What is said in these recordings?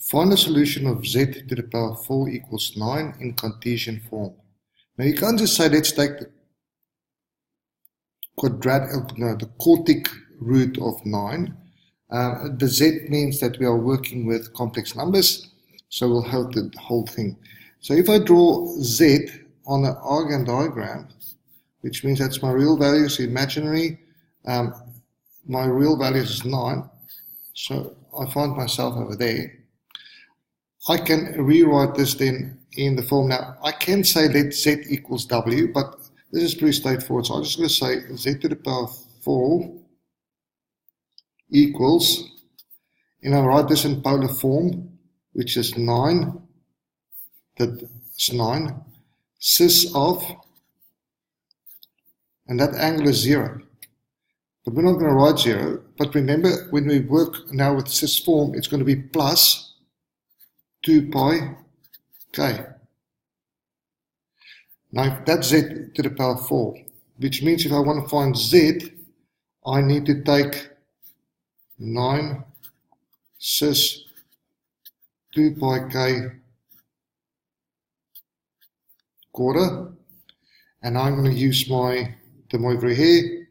Find the solution of z to the power 4 equals 9 in Cartesian form. Now you can't just say let's take the the quartic root of 9. The z means that we are working with complex numbers, so we'll have the whole thing. So if I draw z on an Argand diagram, which means that's my real value, so imaginary, my real value is 9, so I find myself over there. I can rewrite this then in the form. Now, I can say let z equals w, but this is pretty straightforward. So I'm just going to say z to the power 4 equals, and I write this in polar form, which is 9, that's 9, cis of, and that angle is 0. But we're not going to write 0. But remember, when we work now with cis form, it's going to be plus 2 pi k. Now that's z to the power 4, which means if I want to find z, I need to take 9 cis 2 pi k quarter, and I'm going to use my De Moivre here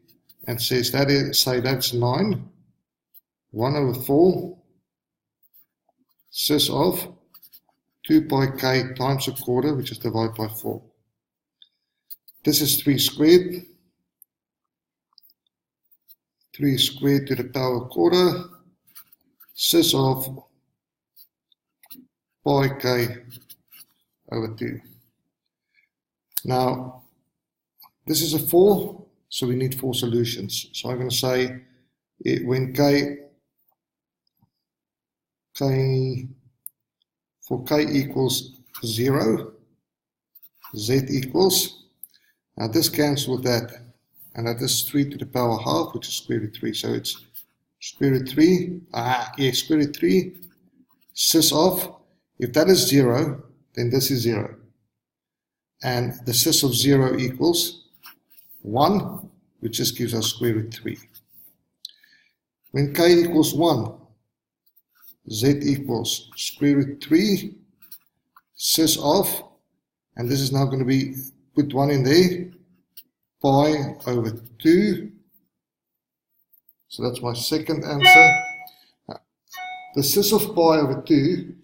and say that's 9, 1 over 4 cis of 2 pi k times a quarter, which is divided by 4. This is 3 squared. 3 squared to the power quarter, cis of pi k over 2. Now, this is a 4, so we need 4 solutions. So I'm going to say when for k equals 0, z equals, now this cancels with that, and that is 3 to the power half, which is square root 3. So it's square root 3, square root 3, cis of, if that is 0, then this is 0. And the cis of 0 equals 1, which just gives us square root 3. When k equals 1, z equals square root 3, cis of, and this is now going to be, put 1 in there, pi over 2. So that's my second answer. The cis of pi over 2,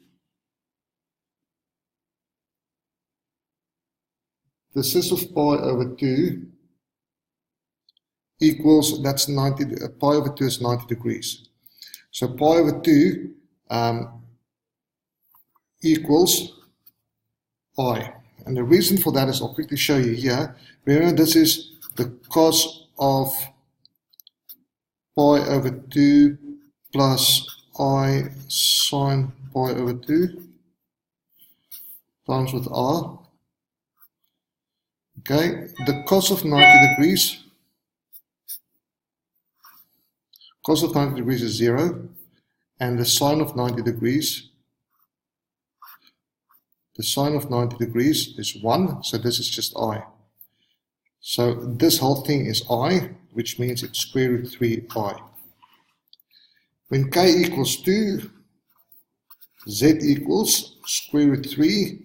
the cis of pi over 2 equals, that's 90, pi over 2 is 90 degrees. So pi over 2 equals I. And the reason for that is, I'll quickly show you here. Remember, this is the cos of pi over 2 plus I sine pi over 2 times with R. Okay, the cos of 90 degrees, cos of 90 degrees is 0, and the sine of 90 degrees, the sine of 90 degrees is 1, so this is just I. So this whole thing is I, which means it's square root 3I. When k equals 2, z equals square root 3,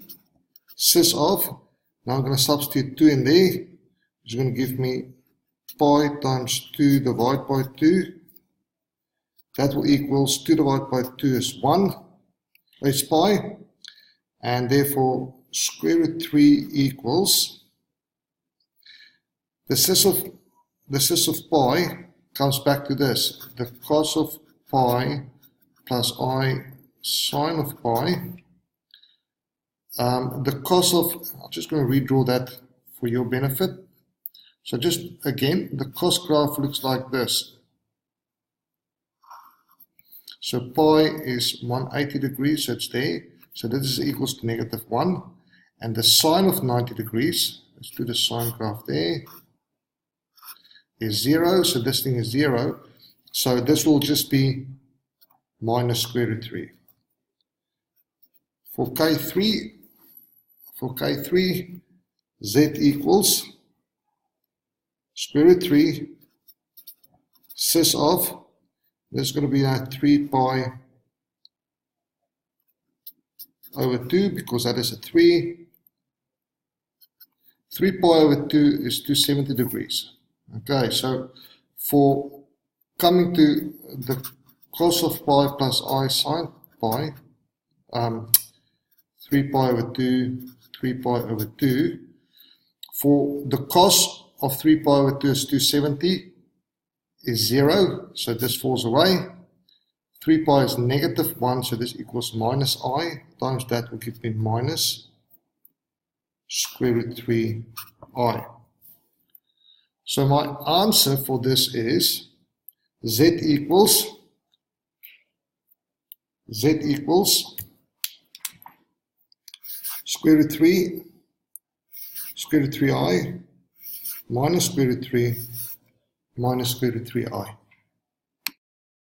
cis of, now I'm going to substitute 2 in there, which is going to give me pi times 2 divided by 2. That will equals 2 divided by 2 is 1, it's pi, and therefore square root 3 equals, the cis of pi comes back to this, the cos of pi plus I sine of pi. The cos of, I'm just going to redraw that for your benefit. So just again, the cos graph looks like this. So pi is 180 degrees, so it's there. So this is equals to -1. And the sine of 90 degrees, let's do the sine graph there, is 0. So this thing is 0. So this will just be minus square root 3. For K3, Z equals square root 3 cis of, this is going to be 3 pi over 2, because that is a 3. 3 pi over 2 is 270 degrees. Okay, so for coming to the cos of pi plus I sine pi, 3 pi over 2, 3 pi over 2, for the cos of 3 pi over 2 is 270, is 0, so this falls away. 3 pi is negative 1, so this equals minus I, times that will give me minus square root 3I. So my answer for this is Z equals square root 3 square root 3I minus square root 3 minus square root 3I.